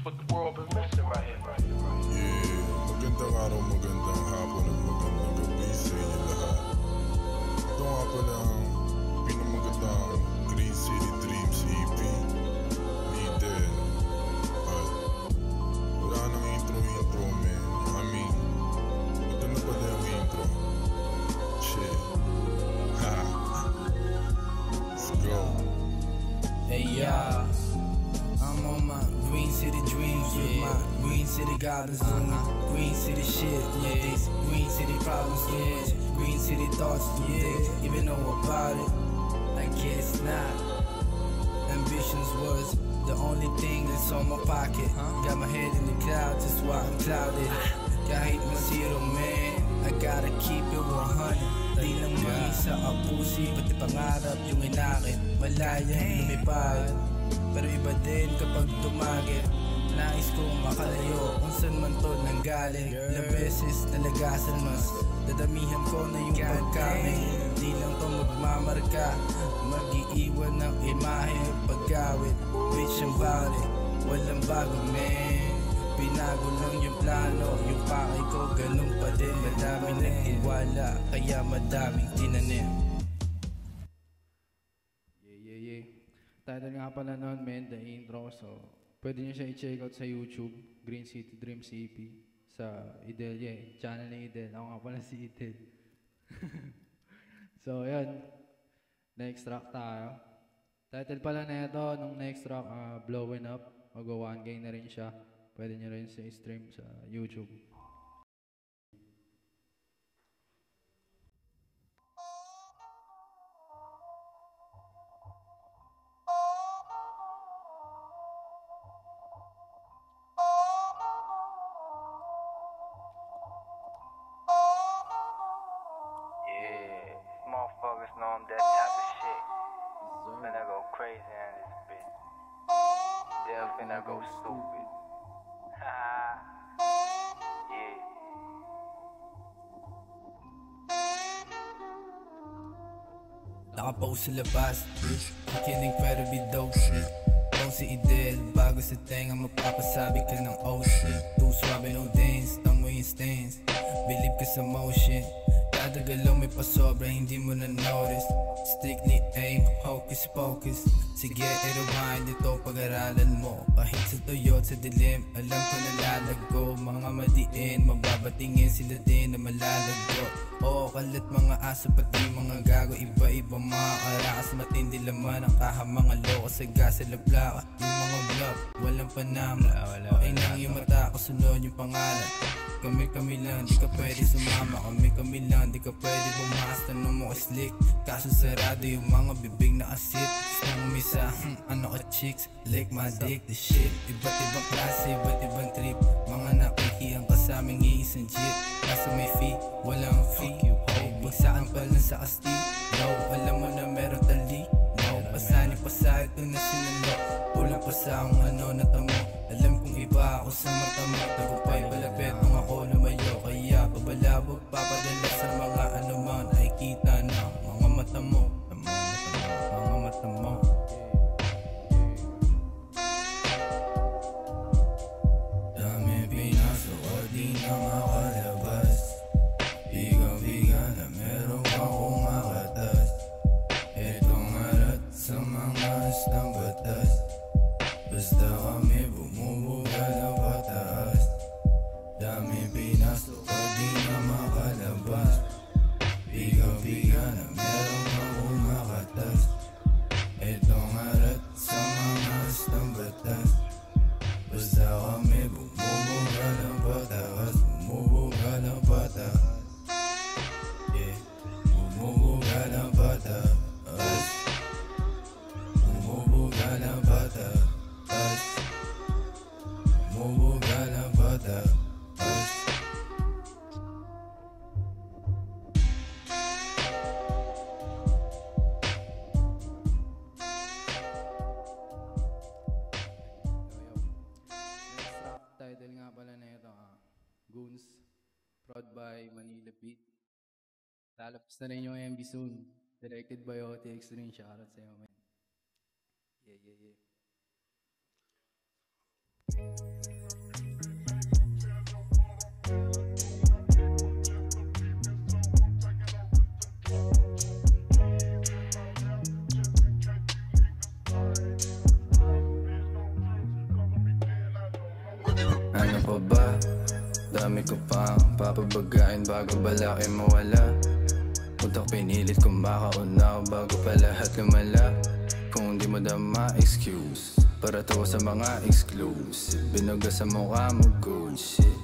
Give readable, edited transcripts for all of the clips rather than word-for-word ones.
what the world been missing right here. Yeah, magandang araw, magandang hapon at magandang gabi sa inyo lahat. Ito nga pala ang pinamagandang Green City Dreams EP ni Del. At wala nang intro man. I mean, ito na pala yung intro. Shit. Ha. Let's go. Hey yeah, I'm on my Green City dreams with my Green City goblins doing Green City shit, yeah. Green City problems, yeah. Green City thoughts, yeah. Even know about it, I guess not. Ambitions was the only thing that's on my pocket. Got my head in the clouds, that's why I'm clouded. Kahit masiro man, I gotta keep it 100. Di lang mag-isa ang pusi, pati pangarap yung inakit. Malayang lumipad, pero iba din kapag tumagit. Nais kong makalayo kung saan man to nanggaling. Ilang beses nalagasan mas dadamihan ko na yung pagkaming. Di lang to magmamarka, mag-iiwan ng imahe pagkawit. Bitch ang bali, walang bago man. Binago lang yung plano, yung pakay ko ganun pa din. Madaming nagtiwala, kaya madaming tinanim. Yeah. Title nga pala nun, men, the intro. So, pwede nyo siya i-check out sa YouTube, Green City Dreams EP. Sa Idel, channel ni Idel. Ako nga pala si Idel. So, yun. Next track tayo. Title pala na ito, nung next track, Blowing Up. Mag-1K na rin siya. Pwede nyo rin sa stream sa YouTube. Yeah, motherfuckers know I'm that type of shit. Finna go crazy on this bitch. They're finna go stupid. Yeah. Nakapost sa labas, kidding pero be dope shit. Kung si Idel, bago sa tenga mapapasabi ka ng oh shit. Too swabe no dance, tamo yung stance. Believe ka sa motion, kada galaw may pasobra, hindi mo na notice. Strictly aim, hocus pocus. Sige, i-rewind ito, pag-aralan mo. Kahit sa tuyot, sa dilim, alam ko na lalago. Mga madiin, mababatingin sila din na malalago. Oo, kalat mga aso, pati mga gago. Iba-iba mga karakas, matindi laman ang kahamang loko. Sa gas, sa lablaka, yung mga bluff, walang panama. Okay nang yung mata ko, sunod yung pangalan. Kami lang, di ka pwede sumama. Kami lang, di ka pwede bumas. Tanong mo slick, kaso sarado yung mga bibig na asit. Gusto mong misa, ano ka chicks, lick my dick, the shit. Iba't ibang klase, iba't ibang trip. Mga nakikiyang kasaming iisang jeep. Kaso may fee, walang fee. Bagsaan pa lang sa asti. No, alam mo na meron tali. No, pasani pa sa ito na sinalo. Kulang pa sa akong ano na tamo. Alam kong iba ako sa mata mo. Tagumpay palapit nung ako lumayo. Kaya pabalabog papadala sa mga anuman. Ay kita na mga mata mo. Mga mata mo. Dami pinasok o di na makalabas. Biga-biga na meron akong makatas. Itong alat sa mga hastang batas. Basta kami bumubuga na pataas. Dami pinasok o di na makalabas. Biga-biga na meron akong makatas. Itong arat sa mga hastang batas. Basta kami bumubuga na pataas. Bumubuga na pataas. Yeah, bumubuga na pataas. Bumubuga na pataas. Bumubuga na pataas. Next track, title nga pala na ito, Goons, prod by Manila Beat. Lalabas na rin yung MV soon. Directed by OTX rin, shoutout sa'yo, man. Yeah. Ano pa ba? Dami ko pang papabagain bago balaki mawala. Utak pinilit kong makaunaw bago pa lahat lumala. Kung di mo dama excuse para tawa sa mga exclusive. Binuga sa mukha mo good shit.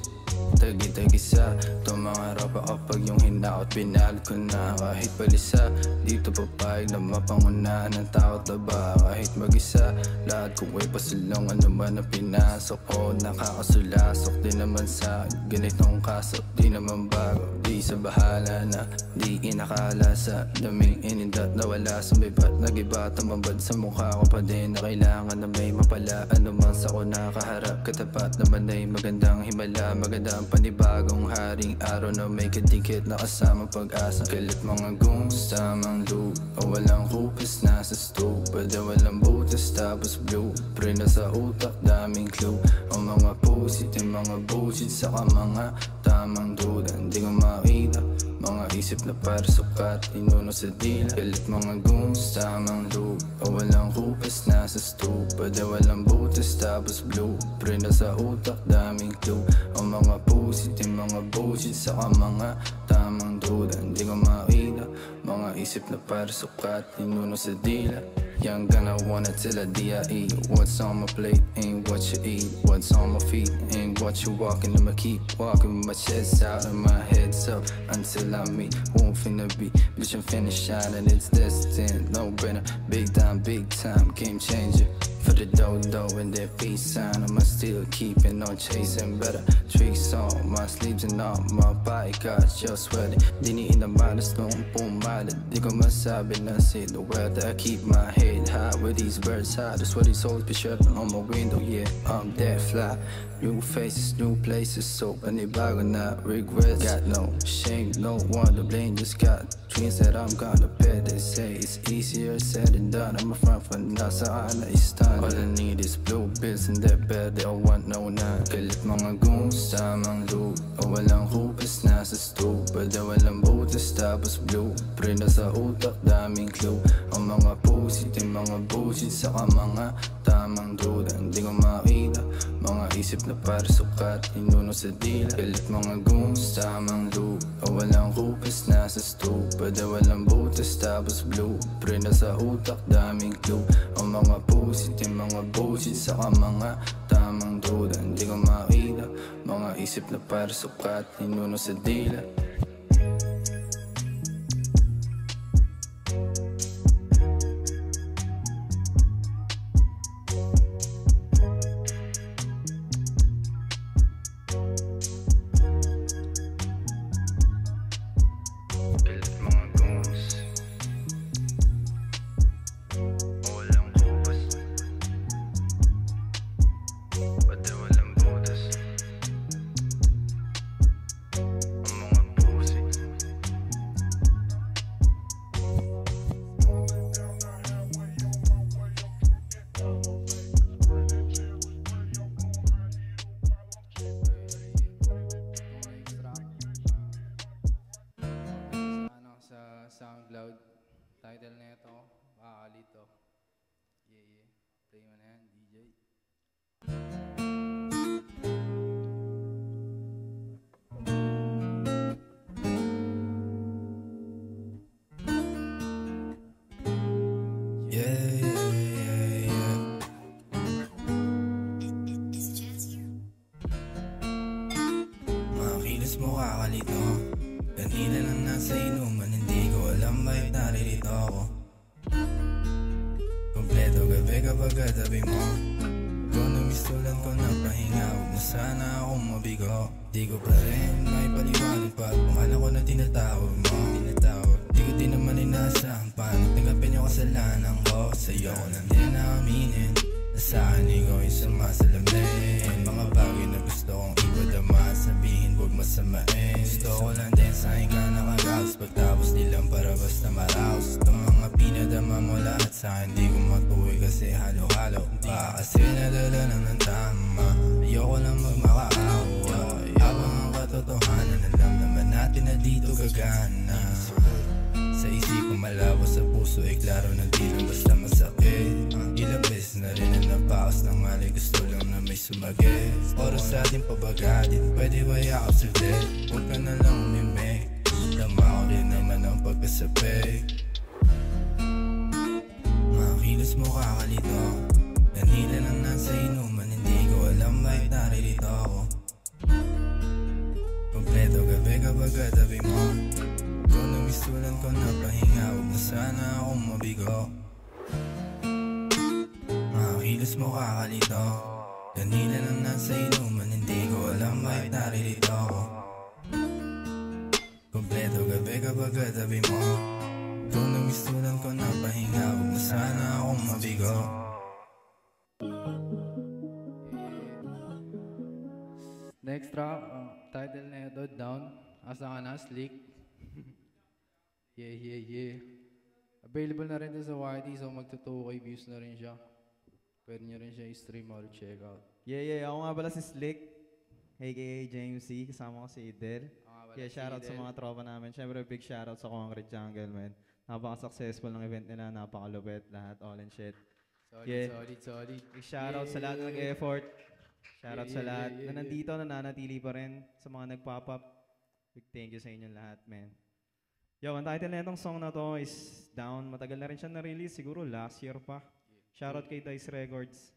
Tagi-tagi sa tumangarap pa kapag yung hinakot binalot ko na. Kahit balisa, dito papayag na mapangunahan ng takot na ba? Kahit mag-isa, lahat ko ay pasulong. Ano man ang pinasok ko, nakakasulasok din naman sa ganitong kaso. Di naman bago, di sa bahala na. Di inakala sa daming inindat na wala sa may ba't nagiba tumambad sa mukha ko pa din. Na kailangan na may mapala. Ano man sa ko nakaharap, katapat naman ay magandang himala. Magandang panibagong haring araw na may kadikit na kasama pag-asa. Kalit mga goons, tamang loop o walang kupis nasa stove. Pwede walang butas tapos blueprint na sa utak, daming clue. O mga pusit, yung mga bullshit saka mga tamang duda. Hindi ko makita mga isip na para sukat, inuno sa dila. Kalit mga goons, tamang loop o walang kupis nasa stove. Pwede walang butas tapos blueprint na sa utak, daming clue. O mga pusit, yung mga bullshit saka mga tamang duda. Hindi ko makita mga isip na para sukat, inuno sa dila. Young gun, I wanna till I die. What's on my plate ain't what you eat. What's on my feet ain't what you walking. I'ma keep walking with my chest out and my head's up until I meet who I'm finna be. Bitch, I'm finna shine and it's destined. No brainer, big time, game changer. For the dodo and their peace sign, I'ma still keeping on chasing better tricks on my sleeves and on my body. Got your sweating, diniin na malas nung pumalit. Di ko masabi na silhouette. I keep my head high with these birds high. That's what these souls be shutting on my window. Yeah, I'm that fly. New faces, new places, so panibago na regrets. Got no shame, no one to blame. Just got dreams that I'm gonna pay. They say it's easier said than done. I'm a front for nasa ana istan. All I need is blue bills in that bed. They all want no na. Kalit mga goons, tamang loop o walang kupis nasa stool. Pwede walang butas tapos blueprint na sa utak, daming clue. O mga pusit, yung mga bullshit saka mga tamang duda. Hindi ko makita mga isip na para sukat, inuno sa dila. Kalit mga goons, tamang loop o walang kupis nasa stool. Pwede walang butas tapos blueprint na sa utak, daming clue. O mga pusit, yung mga bullshit saka mga tamang duda. Hindi ko makita mga isip na para sukat, inuno sa dila. SoundCloud. Title na ito, Makakalito. Yeah. Play mo na yan, DJ. Mga kilos mo kakalito. Kanina lang nasa inuman, hindi ko alam bakit naririto ako. Kompleto gabi kapag katabi mo. Kung namistulan ko na pahinga, huwag mo sana akong mabigo. Di ko pa rin may paliwanag pa kung alam ko na tinatawag mo. Di ko din naman inasahan paano tanggapin yung kasalanan ko. Sa'yo ko lang din naaminin na sa'kin ikaw yung sumasalamin. Mga bagay na gusto kong ipadama, sabihin huwag masamain. Gusto ko lang din sa'kin ka nakaraos, pagtapos di lang para basta maraos. Itong mga Mga pinadama mo lahat sa'kin, di ko matuwi kasi halo-halo pa. Kasi nadala na ng tama, ayoko lang magmakaawa. Habang ang katotohanan, alam naman natin na dito gagana. Sa isip ko malabo, sa puso ay klaro na di lang basta masakit. Ilang beses na rin ang napakas ng mali, gusto lang na may sumagit. Oras sa ating pabagatin, pwede ba yakap sulit? Huwag ka na lang umimik, tama ko rin naman ang pagkasabi. Mga kilos mo kakalito, nanila lang nasa inuman, hindi ko alam bakit naririto ako. Kompleto gabi kapag katabi mo, ikaw na mistulan ko na pahinga, huwag mo sana akong mabigo. Mga kilos mo kakalito, kanina lang nasa inuman, hindi ko alam bakit naririto ako. Kompleto gabi kapag katabi mo, ikaw na mistulan ko na pahinga, huwag mo sana akong mabigo. Next track, title na ito, Down. Asa ka na, Slick. Yeah. Available na rin ito sa YT, so magto 2K views na rin siya. Pwede nyo rin siya i-stream or check out. Yeah. Ako nga pala si Slick, aka James C. Kasama ko si Idel. Yeah, shoutout sa mga tropa namin. Siyempre, big shoutout sa Concrete Jungle, man. Napaka-successful ng event nila, napakalupit, lahat, all and shit. Solid. Big shoutout sa lahat ng nag-effort. Shoutout sa lahat na nandito, nananatili pa rin, sa mga nag-pop up. Big thank you sa inyong lahat, man. Yo, ang title na itong song na to is Down. Matagal na rin siya na-release, siguro last year pa. Shoutout kay Dice Records.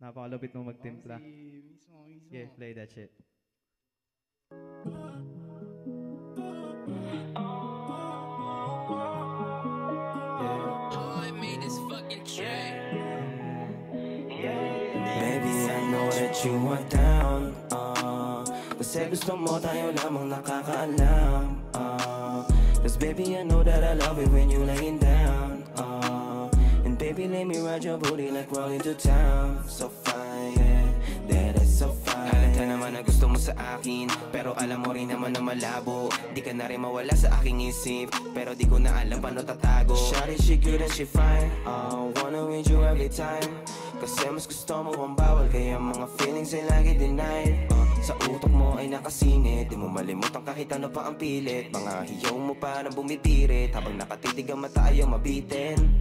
Napakalupit mo magtimpla. Mismo. Yeah, play that shit. Baby, I know that you are down. Kasi gusto mo tayo lamang nakakaalam. Cause baby, I know that I love it when you laying down. And baby, let me ride your booty like rolling to town. So fine, yeah, that is so fine. Halata naman na gusto mo sa akin, pero alam mo rin naman na malabo. Di ka na rin mawala sa aking isip, pero di ko na alam paano tatago. Shawty, she good and she fine, wanna with you every time. Kasi mas gusto mo ang bawal, kaya mga feelings ay lagi denied. Sa utok mo ay nakasingit, di mo malimutan kahit ano pa ang pilit. Mga hiyaw mo pa na bumipirit, habang nakatitig ang mata ayaw mabitin.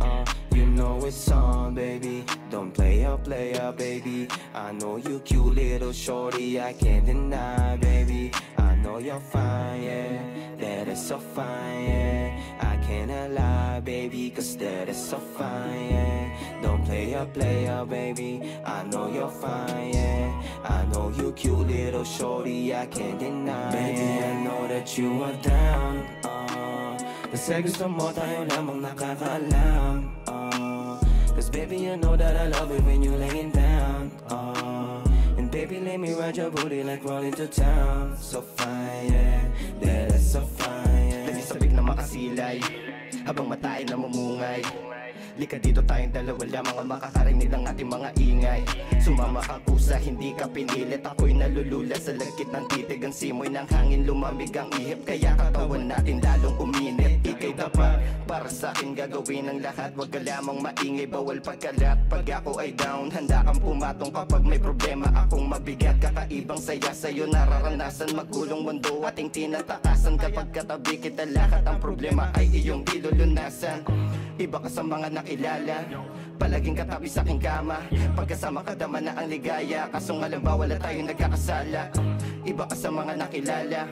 You know it's on, baby, don't play up, baby. I know you cute little shorty, I can't deny, baby. I know you're fine, yeah, that is so fine, yeah. I cannot lie, baby, cause that is so fine, yeah. Don't play up, baby, I know you're fine, yeah. I know you cute little shorty, I can't deny, baby, I know that you are down, kasi gusto mo tayo lamang nakakaalam, cause baby, I know that I love it when you laying down, and baby, let me ride your booty like rolling to town. So fine, yeah, that is so fine, yeah. Nagsisabik na makasilay, habang mata ay namumungay. Lika dito tayong dalawa lamang ang makakarinig ng ating mga ingay. Sumama ka kusa, hindi ka pinilit. Ako'y nalulula sa lagkit ng titig. Ang simoy ng hangin lumamig ang ihip, kaya katawan natin lalong uminit. Ika'y dapat para sa akin gagawin ang lahat. Huwag ka lamang maingay, bawal pagkalat. Pag ako ay down, handa kang pumatong kapag may problema akong mabigat. Kakaibang saya sa'yo nararanasan, magulong mundo ating tinatakasan. Kapag katabi kita lahat ang problema ay iyong dilulunasan. Iba ka sa mga nakilala, palaging katabi sa aking kama. Pagkasama ka dama na ang ligaya, kasong alam ba wala tayong nagkakasala. Iba ka sa mga nakilala,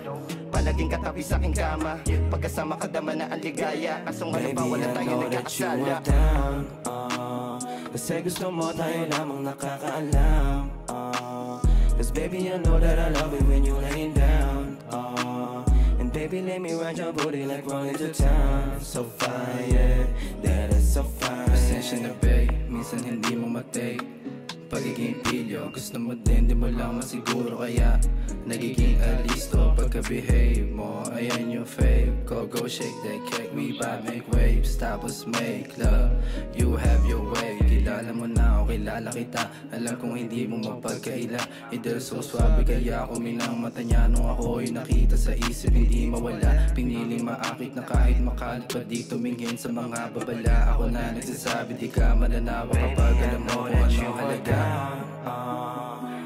palaging katabi sa aking kama. Pagkasama ka dama na ang ligaya, kasong alam ba wala tayong nagkakasala. Kasi gusto mo tayo lamang nakakaalam, cause baby I know that I love it when you laying down, and baby let me ride your booty like rolling to town. So fine, yeah, that is so fine. Pasensya na babe, minsan hindi mo matake. pagiging pilyo. Gusto mo din, di mo lang masiguro, kaya nagiging alisto pagka-behave mo. Ayan yung fave ko, go shake that cake. We vibe, make waves, tapos make love. You have your way, kilala mo na o kilala kita. Alam kong hindi mo mapagkaila. Idol so swabe, kaya ako minang mata niya nung ako'y nakita sa isip, hindi mawala. Piniling maakit na kahit makalit pa di tumingin sa mga babala. Ako na nagsasabi di ka mananawa kapag alam mo kung ano halaga.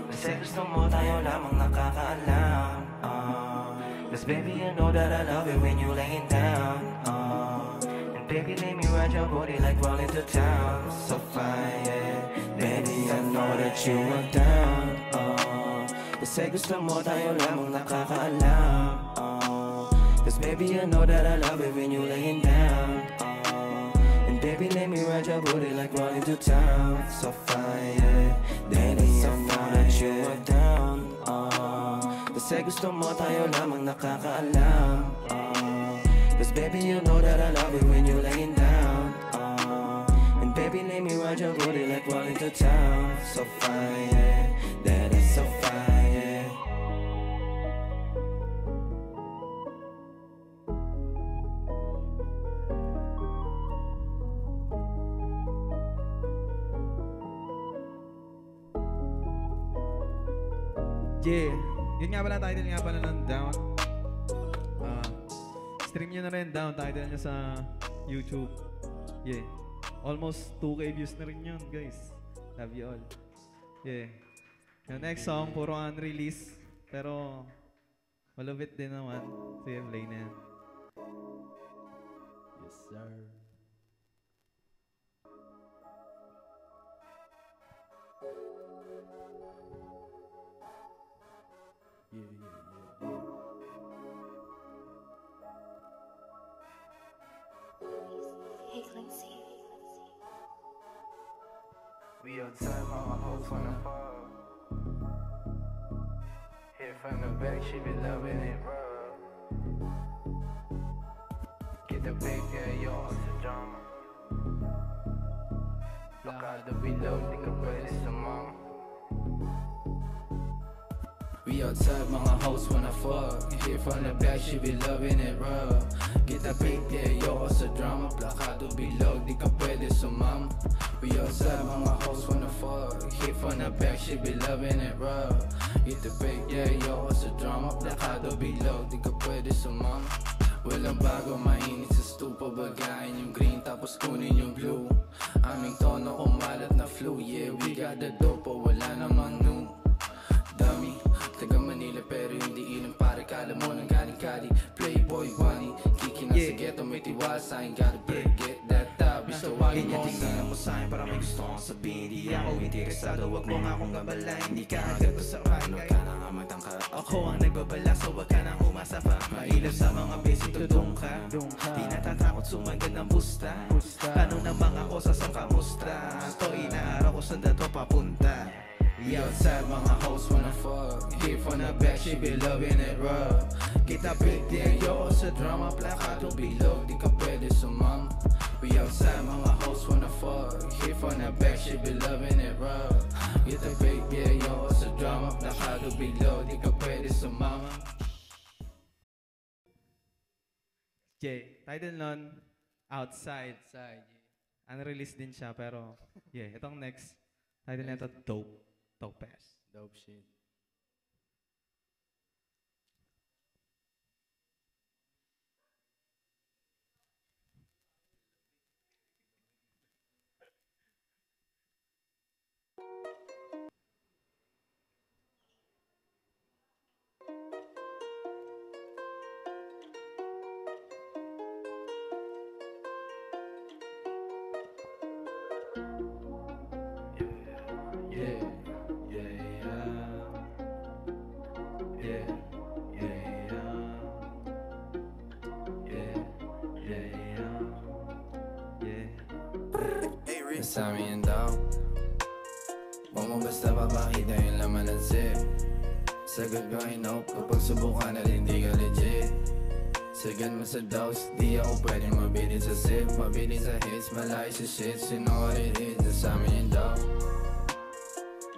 Kasi gusto mo tayo lamang nakakaalam. Cause baby you know that I love it when you laying down. And baby let me ride your body like rolling to town. So fine, yeah. Baby I know that you are down. Kasi gusto mo tayo lamang nakakaalam. Cause baby I know that I love it when you laying down. And baby let me ride your booty like rolling to town. So fine, yeah. Baby I know that you are down. Kasi gusto mo tayo lamang nakakaalam. Cause baby you know that I love it when you laying down. And baby let me ride your booty like rolling to town. So fine, yeah. That is so fine, yeah. Yeah, yun nga pala, title nga pala ng Down. Stream nyo na rin, Down, title nyo sa YouTube. Yeah, almost 2K views na rin yun, guys. Love you all. Yeah. Yung next song, puro unreleased, pero malupit din naman. Sige, play na yan. Yes sir. We outside, my hoes wanna fuck. Hit from the back, she be loving it rough. Get the big girl, yo, it's a drama. Look out the below, think of where it's a mama. We outside, mga hoes wanna fuck. Here from the back, she be loving it rough. Get a big yeah, yo, sa drama. Plakado bilog, di ka pwede sumama. We outside, mga hoes wanna fuck. Here from the back, she be loving it rough. Get a big yeah, yo, sa drama. Plakado bilog, di ka pwede sumama. Walang bago, mainit sa stupa. Bagayin yung green, tapos kunin yung blue. Aming tono, kumalat na flu. Yeah, we got the dope, wala namang new. Dummy, taga Manila pero hindi ilang pare. Kala mo nang galing Cali. Playboy, bunny, kiki na sa ghetto. May tiwala sa'kin, gotta break it that tabi. So wag mo tingnan mo sa'kin para may gusto kong sabihin. Di ako interesado, wag mo nga akong gabalain. Hindi ka agad ko sa paano ka na nga magtangka. Ako ang nagbabala, so wag ka nang umasa pa. Mailap sa mga basic, tudong ka. Di natatakot sumagad ng busta. Tanong ng mga kosa sa kamusta. To inaaraw ko saan dato papunta. We outside, mga hoes wanna fuck. Here from the back, she be loving it rough. Kita big there, yo, sa drama. Plakado bilog, di ka pwede sumama. We outside, mga hoes wanna fuck. Here from the back, she be loving it rough. Kita big there, yo, sa drama. Plakado bilog, di ka pwede sumama. Yeah, title nun, Outside. Side, Unreleased din siya, pero yeah, itong next, title nito, Dope. Dope ass. dope shit. Sa amin daw, huwag mo basta papakita yung laman ng zip. Sagot ko ay nope kapag subukan na rin di ka legit. Sagan mo sa dose, di ako pwedeng mabilin sa sip. Mabilin sa hits, malayo sa shit, you know what it is. Sa amin daw,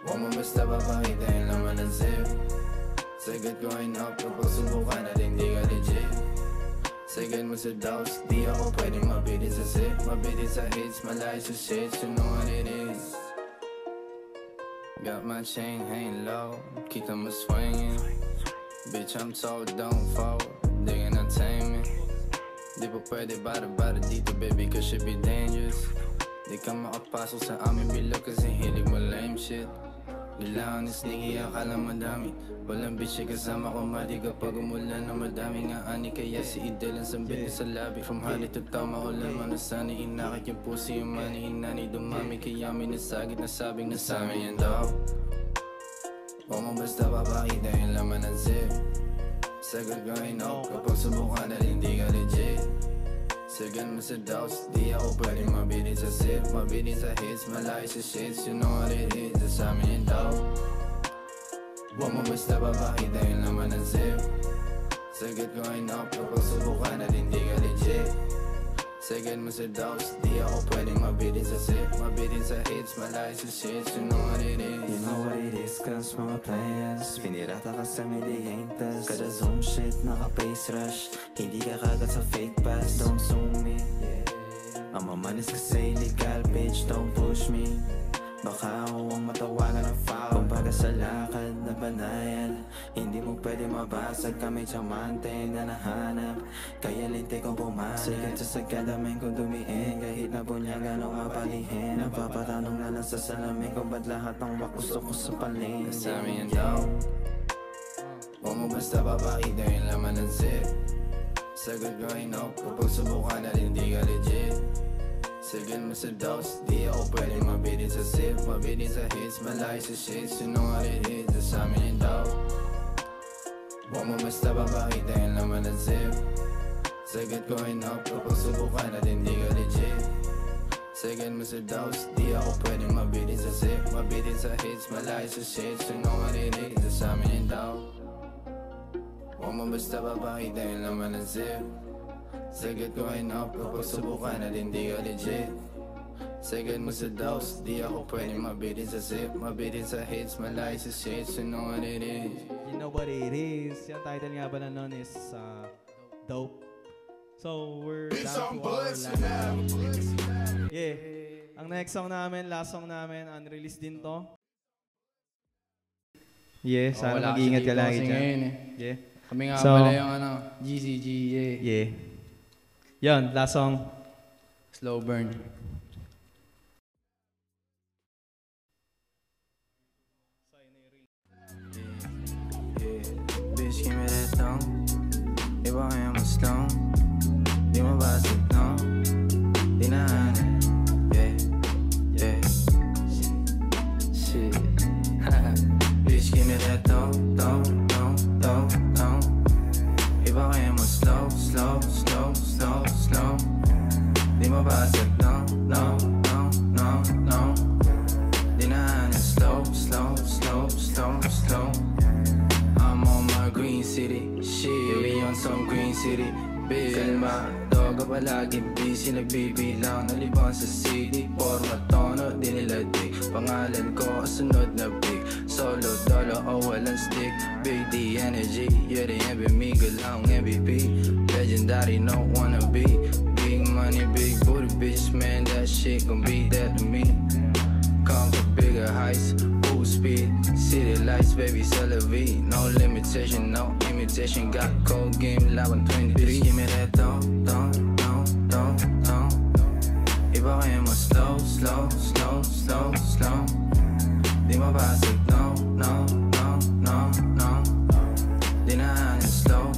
Huwag mo basta papakita yung laman ng zip. Sagad going up kapag subukan at hindi ka legit. Sagad mo sa doubts, di ako pwedeng mabitin sa sip. Mabitin sa hits, malayo sa shit, you know what it is. Got my chain hanging low, keep them swinging. Bitch, I'm told don't fall, they entertain me. Di pa pwede bada-bada dito baby, cause shit be dangerous. Di ka makapasok sa aming bilog kasi hilig mo lame shit. Kailangan ni sneaky, akala madami. Walang bitch kasama ko mali kapag umulan na madami nga ani. Kaya si Idel ang sambit sa labi. From hali to tama, ulan man nasani. Inakit yung pusi, yung mani, hinani dumami. Kaya may nasagit na sabing nasami yan daw. Huwag mo basta papakita yung laman ng zip. Sagad going up kapag subukan at hindi ka legit. Sagan mo sa doubts, di ako pwedeng mabitin sa sip. Mabitin sa hits, malayo sa shits, you know what it is. Sa amin yung daw. Huwag mo basta papakita yung laman ng zip. Sagad going up kapag subukan at hindi ka legit. Sagan mo sa doubts, di ako pwedeng mabitin sa sip. Mabitin sa hits, malayo sa shits, you know what it is. You know what it is, cause mga players pinirata ka sa milligators. Kada zoom shit, naka-face rush. Hindi ka kagad sa fake pass, don't zoom me. Ang mamanis kasi illegal, bitch, don't push me. Baka ako ang matawagan ng foul. Kumbaga sa lakad na banayan, hindi mo pwede mabasag. Kami diamante na nahanap, kaya lintik kong pumanap. Sigat sa sagadamin kung dumiin, kahit na bunyagan o mapalihin. Napapatanong na lang sa salamin kung ba't lahat ng wak gusto ko sa palin. Sa amin yan daw. Huwag mo basta papakita yung laman ng zip. Sagad going up kapag subukan at hindi ka legit. Sagan mo sa doubts, di ako pwedeng mabitin sa sip. Mabitin sa hits, malayo sa shits, you know what it is. Sa amin yung daw. Huwag mo basta papakita yung laman ng zip. Sagad going up kapag subukan at hindi ka legit. Sagan mo sa doubts, di ako pwedeng mabitin sa sip. Mabitin sa hits, malayo sa shits, you know what it is. Sa amin yung daw. Huwag mo basta papakita yung laman ng zip. Sagad going up kapag subukan at hindi ka legit. Sagad mo sa doubts, di ako pwedeng mabitin sa sip. Mabitin sa hits, malayo sa shits, you know what it is. You know what it is. Yung title nga pala nun is Dope. So, we're down to our last. Yeah. Ang next song namin, last song namin, unreleased din to. Yeah, sana mag-iingat ka lagi dyan. Yeah. Kami nga So, pala yung GCG, Yeah. Yan, last song. Slow burn. Bitch, give me that tongue. Iba kaya mas long. Di mabasag, no? Di naanin. Yeah. Shit. Bitch, give me that tongue. Iba kaya mas slow. Di mabasag, no. Di naanin. Slow. I'm on my green city, shit. We on some green city, bitch. Kalmado ka palagi busy, nagbibilang nalibang sa city. Porma tono, di nila dig. Pangalan ko kasunod na big. Solo, dolo, o walang stick. Big D energy, you're the MVP, galang MVP. Legendary, no wanna be. Big money, big booty, bitch, man, that shit gon' be that to me. Conquer bigger heights, full speed. City lights, baby, celebrate. No limitation, no imitation. Got cold game, laban 23. Bitch, give me that don't. Iba kaya mo slow. Di mabasag, no. Di naanin, slow.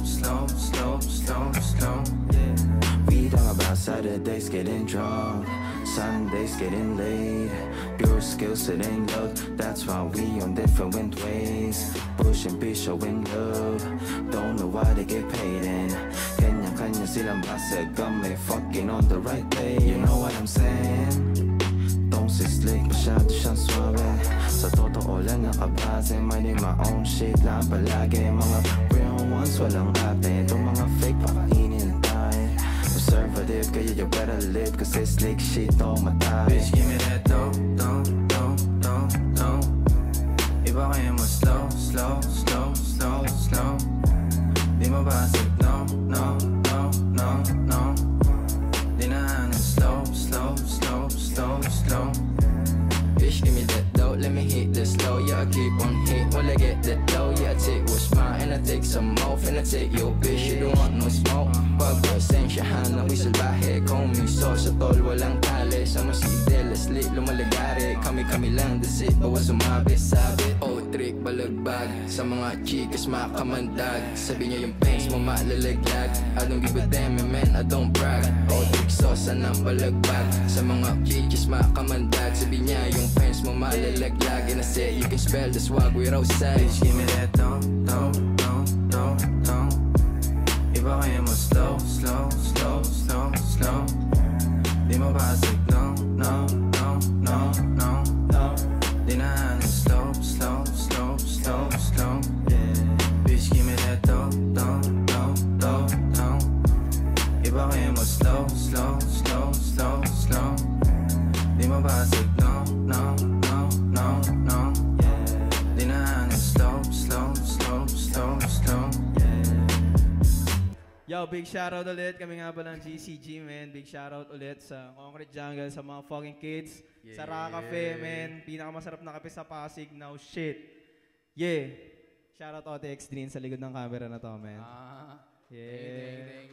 We talk about Saturdays getting drunk, Sundays getting laid. Pure skills, it ain't luck. That's why we on different ways. Pushing, be showing love. Don't know why they get paid and kanya-kanya silang basag. Kami fucking on the right day. You know what I'm saying? Don't say slick, masyado siyang suave. Sa totoo lang nakabase, minding my own shit lang palagi. Mga real ones, walang ate. Itong mga fake, pakainin tayo. Conservative, kaya you better live, kasi slick shit, oh matay. Bitch, give me that don't. let me hit this slow. Yeah, I keep on hit while I get that dough. Yeah, I take what's mine and I take some more. Finna take your bitch, you don't want no smoke. Pag pasensyahan na whistle bahe. Kung miso sa tol, walang tali. Sa masidel, aslit, lumalagari. Kami lang, that's it, bawas sumabit, sabit. Oh, trick, balagbag. Sa mga chikas, makamandag. Sabi niya yung pains mo, malalaglag. I don't give a damn, man, I don't brag. Oh, trick, sauce, ng balagbag. Sa mga chikas, makamandag. Sabi niya yung pains mo, malalaglag. And I said, you can spell the swag with outside. Bitch, give me that don't. Iba kayo mo slow. Di mo basig, no. Dinahan ng slow. Bitch, give me that don't. Iba kayo mo slow. Di mo basig, no. Dinahan ng slow. Yo, big shoutout ulit. Kami nga ba ng GCG, man. Big shoutout ulit sa Concrete Jungle, sa mga fucking kids. Sa Ra Cafe, man. Pinakamasarap na kape sa Pasig. No shit. Yeah. Shoutout OTX Dream sa likod ng camera na to, man. Ah, Yeah. thank